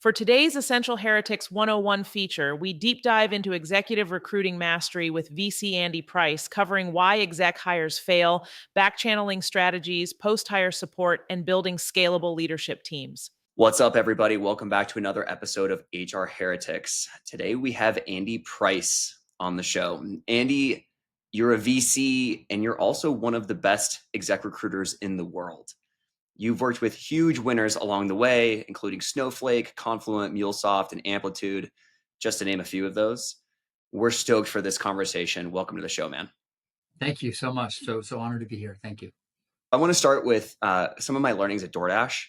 For today's Essential Heretics 101 feature, we deep dive into executive recruiting mastery with VC Andy Price, covering why exec hires fail, back-channeling strategies, post-hire support, and building scalable leadership teams. What's up, everybody? Welcome back to another episode of HR Heretics. Today we have Andy Price on the show. Andy, you're a VC and you're also one of the best exec recruiters in the world. You've worked with huge winners along the way, including Snowflake, Confluent, MuleSoft, and Amplitude, just to name a few of those. We're stoked for this conversation. Welcome to the show, man. Thank you so much. So honored to be here. Thank you. I want to start with some of my learnings at DoorDash.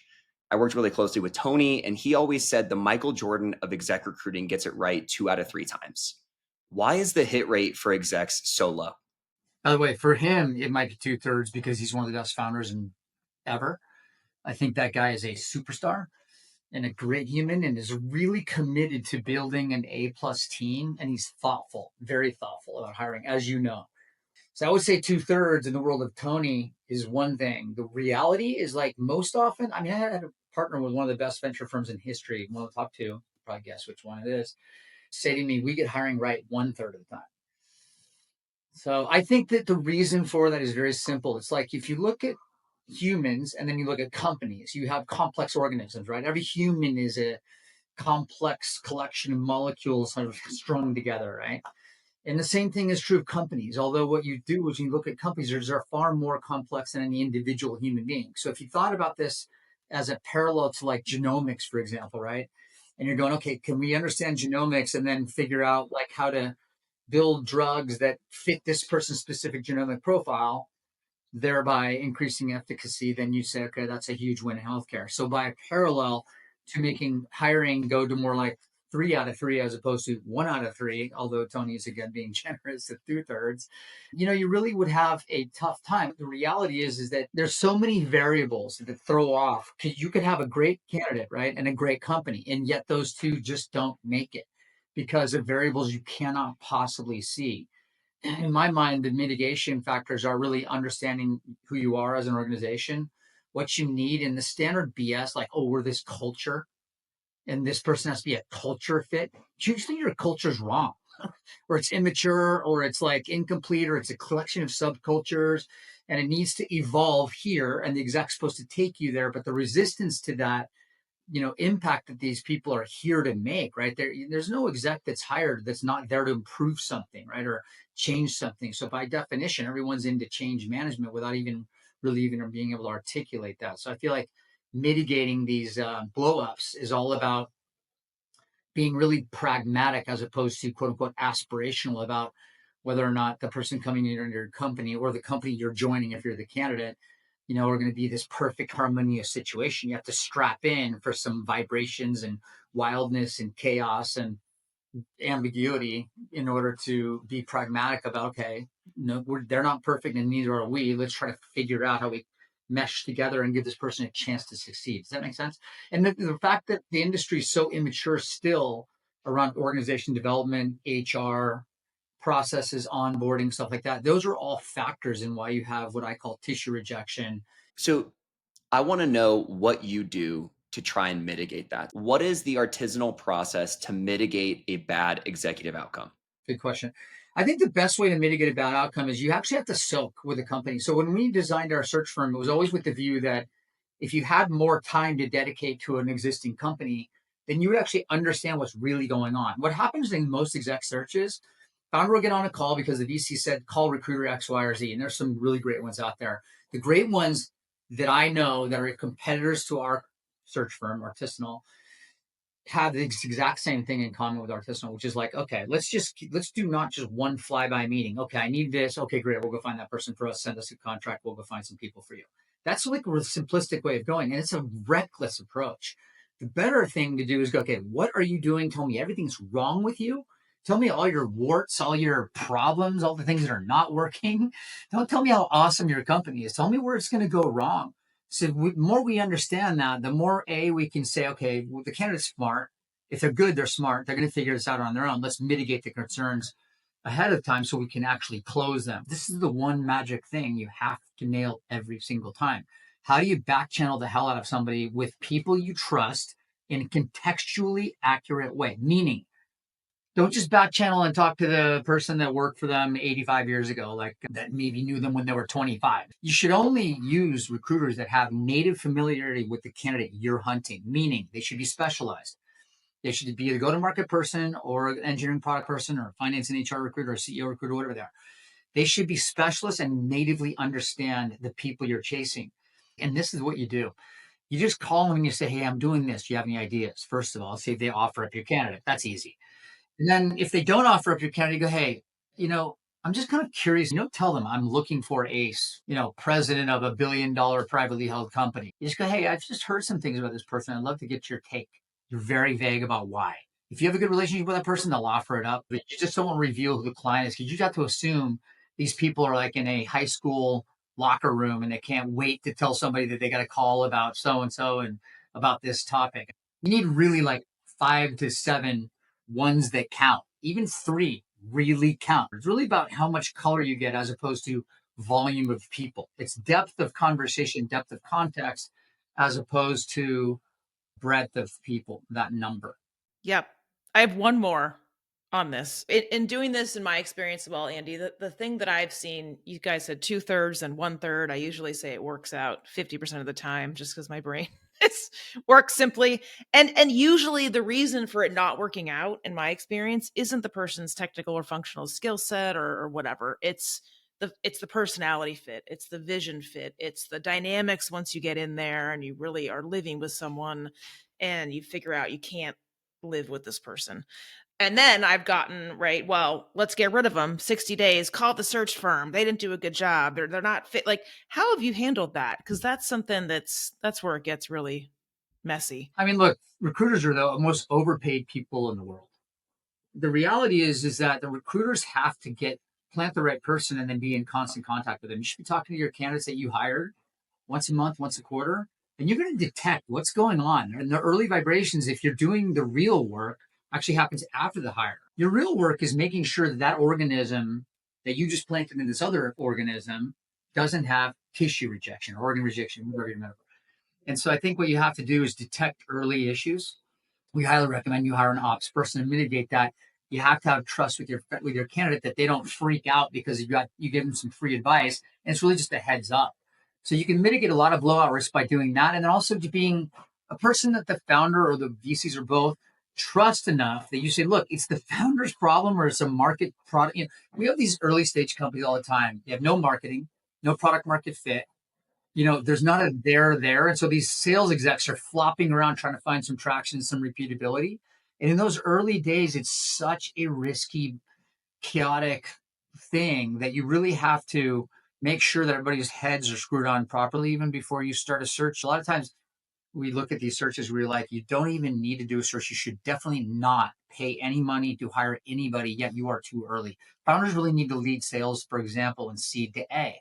I worked really closely with Tony, and he always said the Michael Jordan of exec recruiting gets it right 2 out of 3 times. Why is the hit rate for execs so low? By the way, for him, it might be 2/3 because he's one of the best founders ever. I think that guy is a superstar and a great human and is really committed to building an A+ team. And he's thoughtful, very thoughtful about hiring, as you know. So I would say 2/3 in the world of Tony is one thing. The reality is, like, most often, I had a partner with one of the best venture firms in history, one of the top 2, probably guess which one it is, say to me, we get hiring right 1/3 of the time. So I think that the reason for that is very simple. It's like if you look at humans and then you look at companies, you have complex organisms, right? Every human is a complex collection of molecules sort of strung together, right? And the same thing is true of companies. Although what you do is you look at companies, they're far more complex than any individual human being. So if you thought about this as a parallel to like genomics, for example, right? And you're going, okay, can we understand genomics and then figure out like how to build drugs that fit this person's specific genomic profile, thereby increasing efficacy, then you say, okay, that's a huge win in healthcare. So by parallel to making hiring go to more like 3 out of 3 as opposed to 1 out of 3, although Tony is again being generous at 2/3, you really would have a tough time. The reality is that there's so many variables that throw off. You could have a great candidate, right, and a great company, and yet those two just don't make it because of variables you cannot possibly see. In my mind, the mitigation factors are really understanding who you are as an organization, what you need, and the standard BS, like, oh, we're this culture and this person has to be a culture fit. Usually your culture is wrong, or it's immature, or it's like incomplete, or it's a collection of subcultures, and it needs to evolve here, and the exec's supposed to take you there. But the resistance to that impact that these people are here to make, right? There's no exec that's hired that's not there to improve something, right? Or change something. So by definition, everyone's into change management without even being able to articulate that. So I feel like mitigating these blow-ups is all about being really pragmatic as opposed to quote unquote aspirational about whether or not the person coming into your company or the company you're joining, if you're the candidate, are going to be this perfect harmonious situation. You have to strap in for some vibrations and wildness and chaos and ambiguity in order to be pragmatic about, okay, no, they're not perfect and neither are we. Let's try to figure out how we mesh together and give this person a chance to succeed. Does that make sense? And the fact that the industry is so immature still around organization development, HR, processes, onboarding, stuff like that. Those are all factors in why you have what I call tissue rejection. So I want to know what you do to try and mitigate that. What is the artisanal process to mitigate a bad executive outcome? Good question. I think the best way to mitigate a bad outcome is you actually have to soak with a company. So when we designed our search firm, it was always with the view that if you had more time to dedicate to an existing company, then you would actually understand what's really going on. What happens in most exec searches, founder will get on a call because the VC said, call recruiter X, Y, or Z. And there's some really great ones out there. The great ones that I know that are competitors to our search firm, Artisanal, have the exact same thing in common with Artisanal, which is like, okay, let's do not just one flyby meeting. Okay, I need this. Okay, great. We'll go find that person for us. Send us a contract. We'll go find some people for you. That's like a simplistic way of going. And it's a reckless approach. The better thing to do is go, okay, what are you doing? Tell me everything's wrong with you. Tell me all your warts, all your problems, all the things that are not working. Don't tell me how awesome your company is. Tell me where it's going to go wrong. So the more we understand that, the more we can say, okay, well, the candidate's smart. If they're good, they're smart. They're going to figure this out on their own. Let's mitigate the concerns ahead of time so we can actually close them. This is the one magic thing you have to nail every single time. How do you back channel the hell out of somebody with people you trust in a contextually accurate way. Meaning, don't just back channel and talk to the person that worked for them 85 years ago, like that maybe knew them when they were 25. You should only use recruiters that have native familiarity with the candidate you're hunting, meaning they should be specialized. They should be a go-to-market person or an engineering product person or a finance and HR recruiter or CEO recruiter, whatever they are. They should be specialists and natively understand the people you're chasing. And this is what you do. You just call them and you say, hey, I'm doing this. Do you have any ideas? First of all, see if they offer up your candidate. That's easy. And then if they don't offer up your candidate, you go, hey, I'm just kind of curious. You don't tell them I'm looking for a, president of $1 billion privately held company. You just go, hey, I've just heard some things about this person. I'd love to get your take. You're very vague about why. If you have a good relationship with that person, they'll offer it up. But you just don't want to reveal who the client is because you got to assume these people are like in a high school locker room and they can't wait to tell somebody that they got a call about so-and-so and about this topic. You need really like 5 to 7 ones that count. Even 3 really count. It's really about how much color you get as opposed to volume of people. It's depth of conversation, depth of context, as opposed to breadth of people, that number. Yep. I have one more on this. In doing this, in my experience, well, Andy, the thing that I've seen, you guys said 2/3 and 1/3. I usually say it works out 50% of the time just because my brain works simply. And usually the reason for it not working out, in my experience, isn't the person's technical or functional skill set or whatever. It's the personality fit. It's the vision fit. It's the dynamics once you get in there and you really are living with someone and you figure out you can't live with this person. And then I've gotten, right, well, let's get rid of them. 60 days, call the search firm. They didn't do a good job. They're not fit. Like, how have you handled that? Because that's something that's where it gets really messy. I mean, look, recruiters are the most overpaid people in the world. The reality is that the recruiters have to plant the right person and then be in constant contact with them. You should be talking to your candidates that you hired once a month, once a quarter, and you're going to detect what's going on. And the early vibrations, if you're doing the real work, actually happens after the hire. Your real work is making sure that organism that you just planted in this other organism doesn't have tissue rejection, organ rejection, whatever you remember. And so I think what you have to do is detect early issues. We highly recommend you hire an ops person to mitigate that. You have to have trust with your candidate that they don't freak out because you give them some free advice, and it's really just a heads up. So you can mitigate a lot of blowout risk by doing that, and then also to being a person that the founder or the VCs or both trust enough that you say, look, it's the founder's problem or it's a market product. We have these early stage companies all the time. They have no marketing, no product market fit. There's not a there. And so these sales execs are flopping around trying to find some traction, some repeatability. And in those early days, it's such a risky, chaotic thing that you really have to make sure that everybody's heads are screwed on properly even before you start a search. A lot of times we look at these searches where you're like, you don't even need to do a search. You should definitely not pay any money to hire anybody, yet you are too early. Founders really need to lead sales, for example, in seed to A.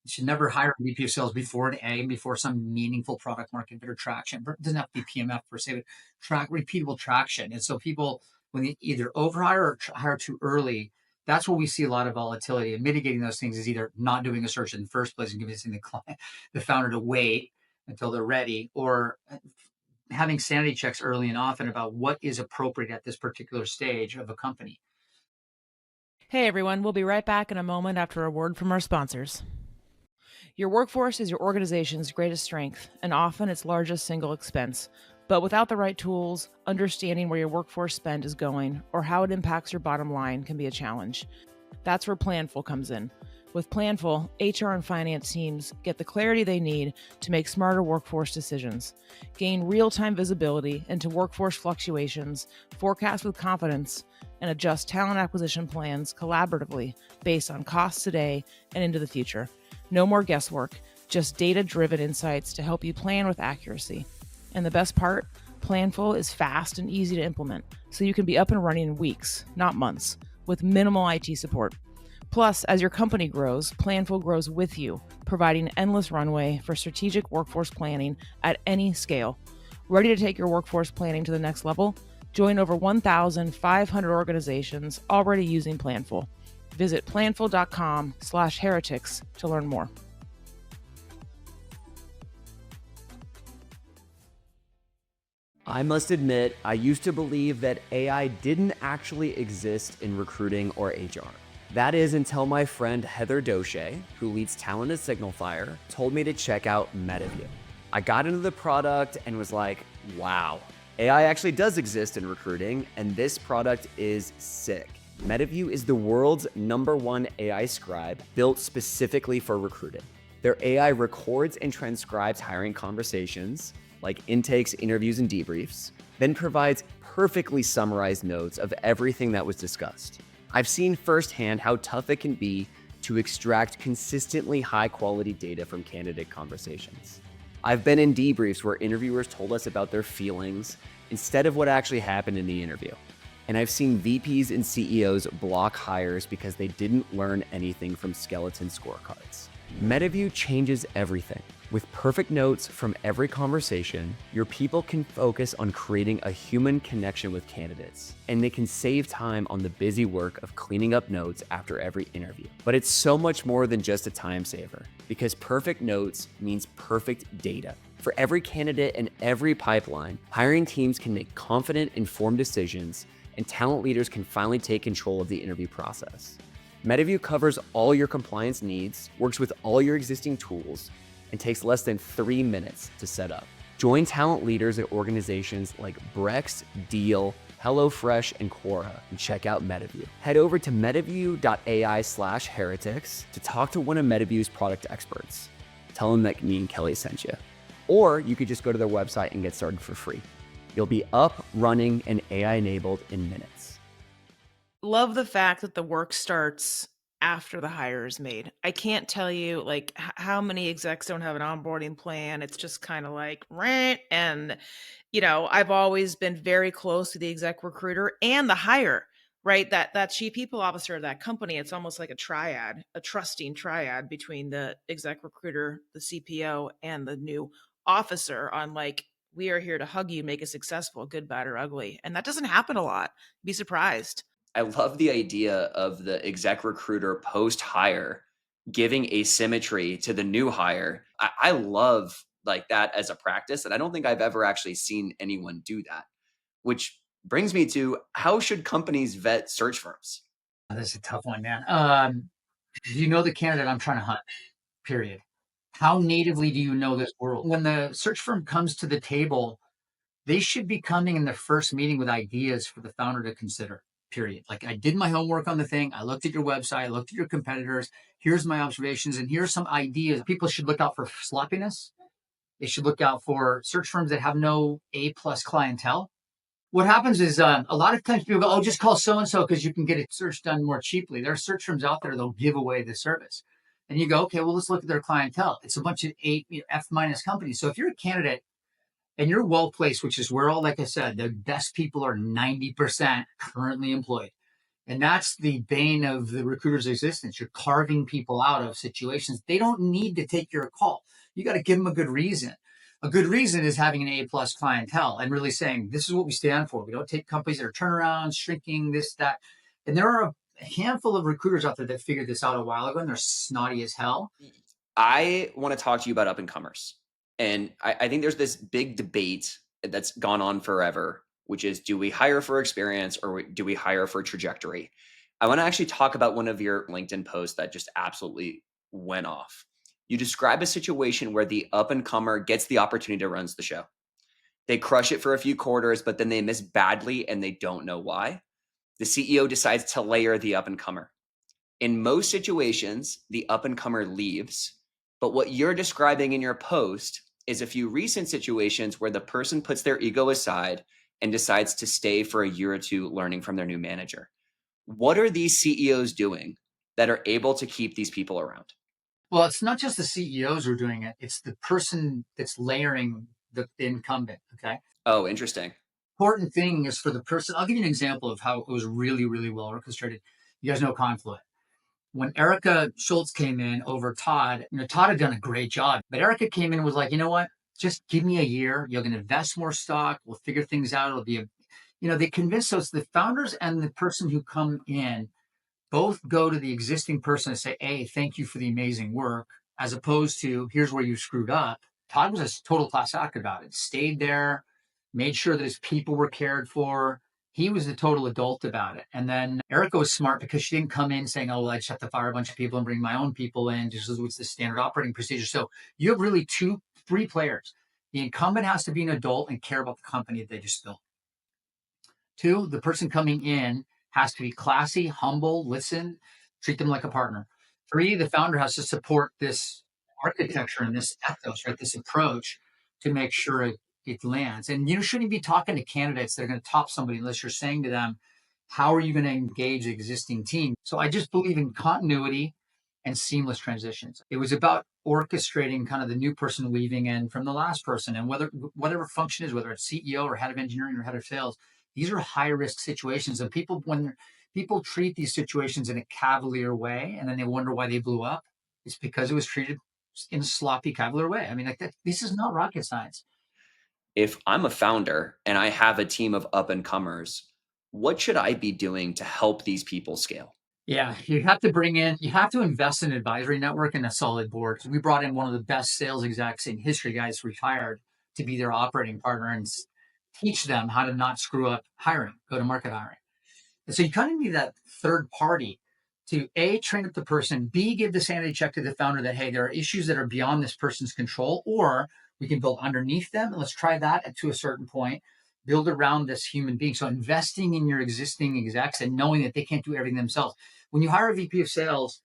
You should never hire a VP of sales before an A, before some meaningful product market fit or traction. It doesn't have to be PMF per se, but repeatable traction. And so people, when they either overhire or hire too early, that's where we see a lot of volatility. And mitigating those things is either not doing a search in the first place and convincing the client, the founder to wait until they're ready, or having sanity checks early and often about what is appropriate at this particular stage of a company. Hey, everyone. We'll be right back in a moment after a word from our sponsors. Your workforce is your organization's greatest strength and often its largest single expense. But without the right tools, understanding where your workforce spend is going or how it impacts your bottom line can be a challenge. That's where Planful comes in. With Planful, HR and finance teams get the clarity they need to make smarter workforce decisions, gain real-time visibility into workforce fluctuations, forecast with confidence, and adjust talent acquisition plans collaboratively based on costs today and into the future. No more guesswork, just data-driven insights to help you plan with accuracy. And the best part, Planful is fast and easy to implement, so you can be up and running in weeks, not months, with minimal IT support. Plus, as your company grows, Planful grows with you, providing endless runway for strategic workforce planning at any scale. Ready to take your workforce planning to the next level? Join over 1,500 organizations already using Planful. Visit planful.com/heretics to learn more. I must admit, I used to believe that AI didn't actually exist in recruiting or HR. That is until my friend Heather Doche, who leads talent at Signalfire, told me to check out Metaview. I got into the product and was like, wow, AI actually does exist in recruiting, and this product is sick. Metaview is the world's #1 AI scribe built specifically for recruiting. Their AI records and transcribes hiring conversations, like intakes, interviews, and debriefs, then provides perfectly summarized notes of everything that was discussed. I've seen firsthand how tough it can be to extract consistently high-quality data from candidate conversations. I've been in debriefs where interviewers told us about their feelings instead of what actually happened in the interview. And I've seen VPs and CEOs block hires because they didn't learn anything from skeleton scorecards. Metaview changes everything. With perfect notes from every conversation, your people can focus on creating a human connection with candidates, and they can save time on the busy work of cleaning up notes after every interview. But it's so much more than just a time saver, because perfect notes means perfect data. For every candidate and every pipeline, hiring teams can make confident, informed decisions, and talent leaders can finally take control of the interview process. Metaview covers all your compliance needs, works with all your existing tools, and takes less than 3 minutes to set up. Join talent leaders at organizations like Brex, Deel, HelloFresh, and Quora, and check out Metaview. Head over to metaview.ai/heretics to talk to one of Metaview's product experts. Tell them that me and Kelly sent you. Or you could just go to their website and get started for free. You'll be up, running, and AI-enabled in minutes. Love the fact that the work starts after the hire is made. I can't tell you like how many execs don't have an onboarding plan. It's just kind of like rent. And I've always been very close to the exec recruiter and the hire, right? That chief people officer of that company. It's almost like a triad, a trusting triad between the exec recruiter, the CPO, and the new officer on like, we are here to hug you, make it successful, good, bad, or ugly. And that doesn't happen a lot. Be surprised. I love the idea of the exec recruiter post hire giving asymmetry to the new hire. I love like that as a practice, and I don't think I've ever actually seen anyone do that. Which brings me to, how should companies vet search firms? This is a tough one, man. Do you know the candidate I'm trying to hunt? Period. How natively do you know this world? When the search firm comes to the table, they should be coming in the first meeting with ideas for the founder to consider. Period. Like, I did my homework on the thing. I looked at your website. I looked at your competitors. Here's my observations, and here's some ideas. People should look out for sloppiness. They should look out for search firms that have no A+ clientele. What happens is a lot of times people go, oh, just call so and so because you can get a search done more cheaply. There are search firms out there that'll give away the service. And you go, okay, well, let's look at their clientele. It's a bunch of F- companies. So if you're a candidate and you're well placed, which is where all, like I said, the best people are 90% currently employed. And that's the bane of the recruiter's existence. You're carving people out of situations. They don't need to take your call. You got to give them a good reason. A good reason is having an A+ clientele and really saying, this is what we stand for. We don't take companies that are turnaround, shrinking, this, that. And there are a handful of recruiters out there that figured this out a while ago, and they're snotty as hell. I want to talk to you about up and comers. And I think there's this big debate that's gone on forever, which is, do we hire for experience or do we hire for trajectory? I want to actually talk about one of your LinkedIn posts that just absolutely went off. You describe a situation where the up and comer gets the opportunity to run the show. They crush it for a few quarters, but then they miss badly and they don't know why. The CEO decides to layer the up and comer. In most situations, the up and comer leaves. But what you're describing in your post is a few recent situations where the person puts their ego aside and decides to stay for a year or two learning from their new manager. What are these CEOs doing that are able to keep these people around? Well, it's not just the CEOs who are doing it. It's the person that's layering the incumbent. Okay. Oh, interesting. Important thing is for the person. I'll give you an example of how it was really, really well orchestrated. You guys know Confluent. When Erica Schultz came in over Todd, Todd had done a great job, but Erica came in and was like, you know what? Just give me a year. You're going to invest more stock. We'll figure things out. It'll be they convinced us, the founders and the person who come in both go to the existing person and say, hey, thank you for the amazing work, as opposed to, here's where you screwed up. Todd was a total class act about it. Stayed there, made sure that his people were cared for. He was a total adult about it. And then Erica was smart because she didn't come in saying, oh, well, I just have to fire a bunch of people and bring my own people in. This is what's the standard operating procedure. So you have really three players. The incumbent has to be an adult and care about the company that they just built. Two, the person coming in has to be classy, humble, listen, treat them like a partner. Three, the founder has to support this architecture and this ethos, right? This approach to make sure it lands. And you shouldn't be talking to candidates that are going to top somebody unless you're saying to them, how are you going to engage the existing team? So I just believe in continuity and seamless transitions. It was about orchestrating kind of the new person weaving in from the last person, and whatever function is, whether it's CEO or head of engineering or head of sales, these are high risk situations. And when people treat these situations in a cavalier way, and then they wonder why they blew up, it's because it was treated in a sloppy, cavalier way. I mean, like that, this is not rocket science. If I'm a founder and I have a team of up and comers, what should I be doing to help these people scale? Yeah, you have to invest in an advisory network and a solid board. So we brought in one of the best sales execs in history, guys retired, to be their operating partner and teach them how to not screw up hiring, go to market hiring. And so you kind of need that third party to A, train up the person, B, give the sanity check to the founder that, hey, there are issues that are beyond this person's control, or we can build underneath them. And let's try that to a certain point, build around this human being. So investing in your existing execs and knowing that they can't do everything themselves. When you hire a VP of sales,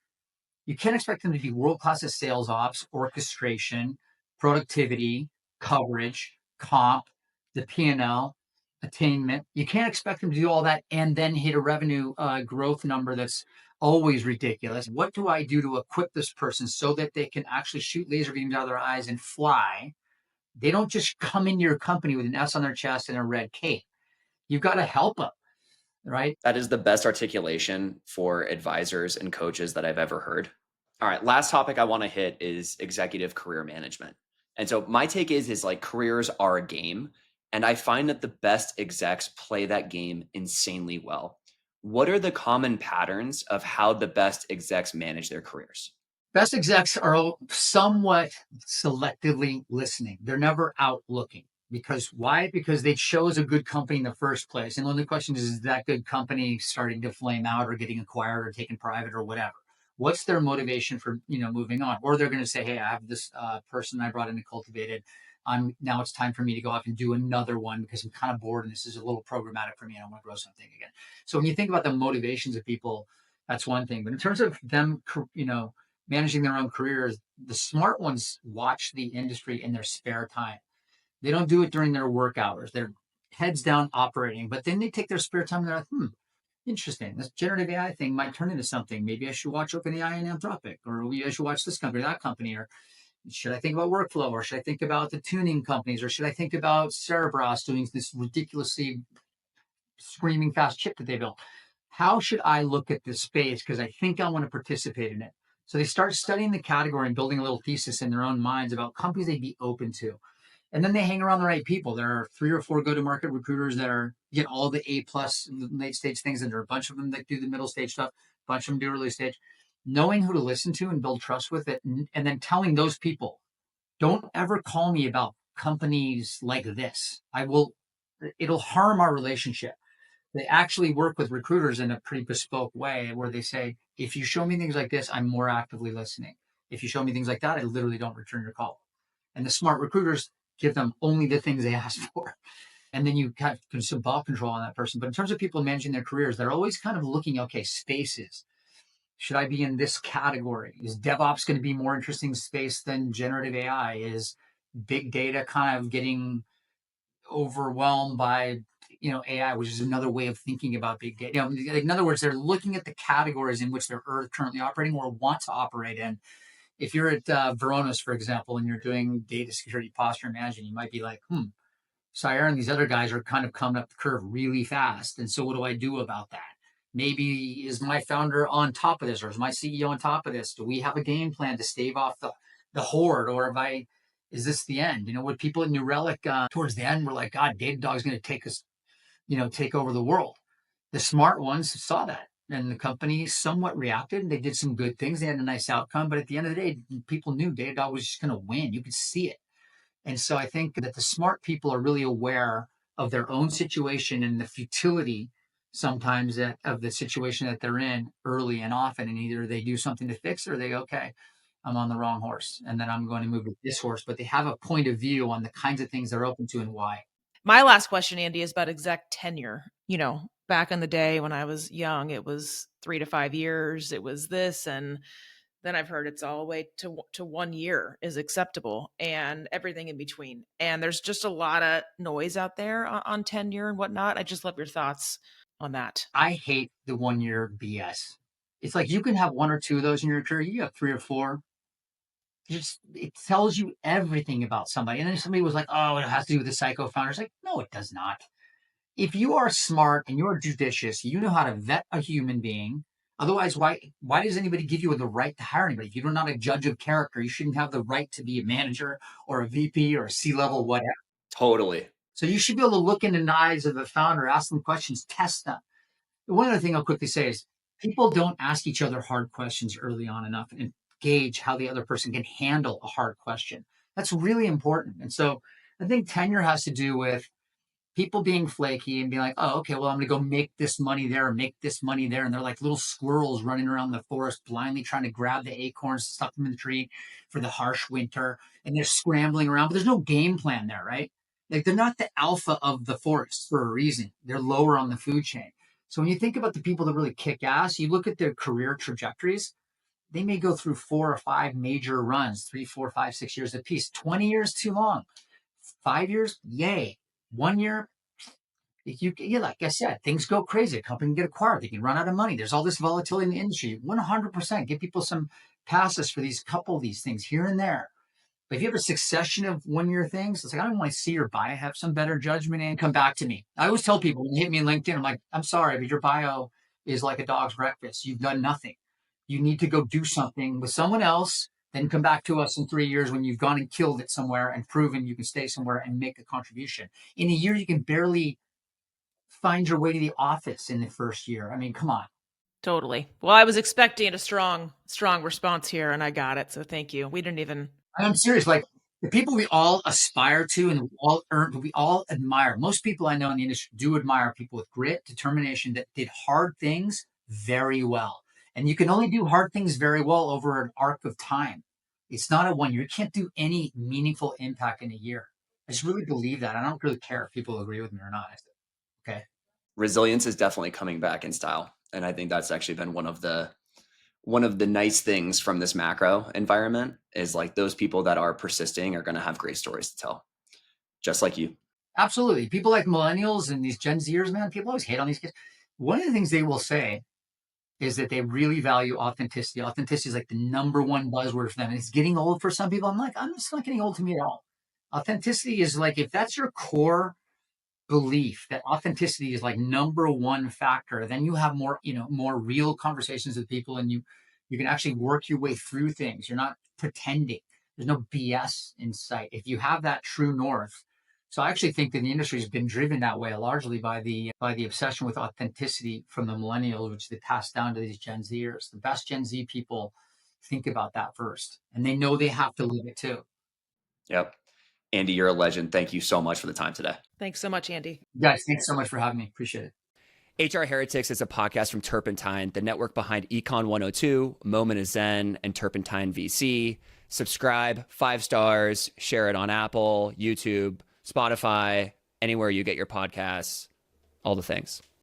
you can't expect them to be world class at sales ops, orchestration, productivity, coverage, comp, the P&L, attainment. You can't expect them to do all that and then hit a revenue growth number that's always ridiculous. What do I do to equip this person so that they can actually shoot laser beams out of their eyes and fly? They don't just come into your company with an S on their chest and a red cape. You've got to help them, right? That is the best articulation for advisors and coaches that I've ever heard. All right, last topic I want to hit is executive career management. And so my take is like careers are a game, and I find that the best execs play that game insanely well. What are the common patterns of how the best execs manage their careers? Best execs are somewhat selectively listening. They're never out looking. Because why? Because they chose a good company in the first place. And then the question is that good company starting to flame out or getting acquired or taken private or whatever? What's their motivation for moving on? Or they're going to say, hey, I have this person I brought in to cultivate it. Now it's time for me to go off and do another one because I'm kind of bored and this is a little programmatic for me and I want to grow something again. So when you think about the motivations of people, that's one thing. But in terms of them, managing their own careers, the smart ones watch the industry in their spare time. They don't do it during their work hours. They're heads down operating, but then they take their spare time and they're like, interesting. This generative AI thing might turn into something. Maybe I should watch OpenAI and Anthropic, or maybe I should watch this company, that company, or should I think about workflow, or should I think about the tuning companies, or should I think about Cerebras doing this ridiculously screaming fast chip that they built? How should I look at this space? Because I think I want to participate in it. So they start studying the category and building a little thesis in their own minds about companies they'd be open to. And then they hang around the right people. There are 3 or 4 go-to-market recruiters that get all the A plus late stage things, and there are a bunch of them that do the middle stage stuff, a bunch of them do early stage. Knowing who to listen to and build trust with it, and then telling those people, don't ever call me about companies like this. It'll harm our relationship. They actually work with recruiters in a pretty bespoke way where they say, if you show me things like this, I'm more actively listening. If you show me things like that, I literally don't return your call. And the smart recruiters give them only the things they ask for. And then you have some ball control on that person. But in terms of people managing their careers, they're always kind of looking, okay, spaces. Should I be in this category? Is DevOps going to be more interesting space than generative AI? Is big data kind of getting overwhelmed by AI, which is another way of thinking about big data? In other words, they're looking at the categories in which they're currently operating or want to operate in. If you're at Varonis, for example, and you're doing data security posture management, you might be like, Sire and these other guys are kind of coming up the curve really fast. And so what do I do about that? Maybe is my founder on top of this, or is my CEO on top of this? Do we have a game plan to stave off the horde, or is this the end? What people at New Relic towards the end were like, God, Datadog's going to take us, take over the world. The smart ones saw that, and the company somewhat reacted, and they did some good things. They had a nice outcome, but at the end of the day, people knew Datadog was just going to win. You could see it. And so I think that the smart people are really aware of their own situation and the futility sometimes of the situation that they're in early and often. And either they do something to fix it or they, okay, I'm on the wrong horse and then I'm going to move to this horse. But they have a point of view on the kinds of things they're open to and why. My last question, Andy, is about exec tenure. Back in the day when I was young, it was 3 to 5 years. It was this, and then I've heard it's all the way to 1 year is acceptable, and everything in between. And there's just a lot of noise out there on tenure and whatnot. I just love your thoughts on that. I hate the 1 year BS. It's like you can have one or two of those in your career. You have three or four. It tells you everything about somebody. And then somebody was like, "Oh, it has to do with the psycho founder." It's like, no, it does not. If you are smart and you're judicious, you know how to vet a human being. Otherwise, why does anybody give you the right to hire anybody? If you're not a judge of character, you shouldn't have the right to be a manager or a VP or a C-level, whatever. Totally. So you should be able to look in the eyes of the founder, ask them questions, test them. One other thing I'll quickly say is people don't ask each other hard questions early on enough and gauge how the other person can handle a hard question. That's really important. And so I think tenure has to do with people being flaky and being like, oh, okay, well, I'm going to go make this money there or make this money there. And they're like little squirrels running around the forest, blindly trying to grab the acorns, stuff them in the tree for the harsh winter. And they're scrambling around, but there's no game plan there, right? Like they're not the alpha of the forest for a reason. They're lower on the food chain. So when you think about the people that really kick ass, you look at their career trajectories, they may go through 4 or 5 major runs, 3, 4, 5, 6 years apiece. 20 years, too long. 5 years, yay. 1 year, like I said, things go crazy. A company can get acquired. They can run out of money. There's all this volatility in the industry. 100%. Give people some passes for these couple of these things here and there. But if you have a succession of 1 year things, it's like, I don't want to see your bio, have some better judgment and come back to me. I always tell people when they hit me in LinkedIn, I'm like, I'm sorry, but your bio is like a dog's breakfast. You've done nothing. You need to go do something with someone else, then come back to us in 3 years when you've gone and killed it somewhere and proven you can stay somewhere and make a contribution. In a year, you can barely find your way to the office in the first year. I mean, come on. Totally. Well, I was expecting a strong response here, and I got it. So thank you. We didn't even. I'm serious. Like the people we all aspire to and we all admire. Most people I know in the industry do admire people with grit, determination that did hard things very well. And you can only do hard things very well over an arc of time. It's not a 1 year. You can't do any meaningful impact in a year. I just really believe that. I don't really care if people agree with me or not. Okay. Resilience is definitely coming back in style. And I think that's actually been one of the nice things from this macro environment is like those people that are persisting are going to have great stories to tell, just like you. Absolutely. People like millennials and these Gen Zers, man, people always hate on these kids. One of the things they will say is that they really value authenticity. Authenticity is like the number one buzzword for them. And it's getting old for some people. I'm like, it's not getting old to me at all. Authenticity is like, if that's your core belief that authenticity is like number one factor, then you have more real conversations with people and you can actually work your way through things. You're not pretending. There's no BS in sight. If you have that true north. So I actually think that the industry has been driven that way largely by the obsession with authenticity from the millennials, which they pass down to these Gen Zers. The best Gen Z people think about that first, and they know they have to live it too. Yep. Andy, you're a legend. Thank you so much for the time today. Thanks so much, Andy. Guys, thanks so much for having me. Appreciate it. HR Heretics is a podcast from Turpentine, the network behind Econ 102, Moment of Zen, and Turpentine VC. Subscribe, 5 stars, share it on Apple, YouTube, Spotify, anywhere you get your podcasts, all the things.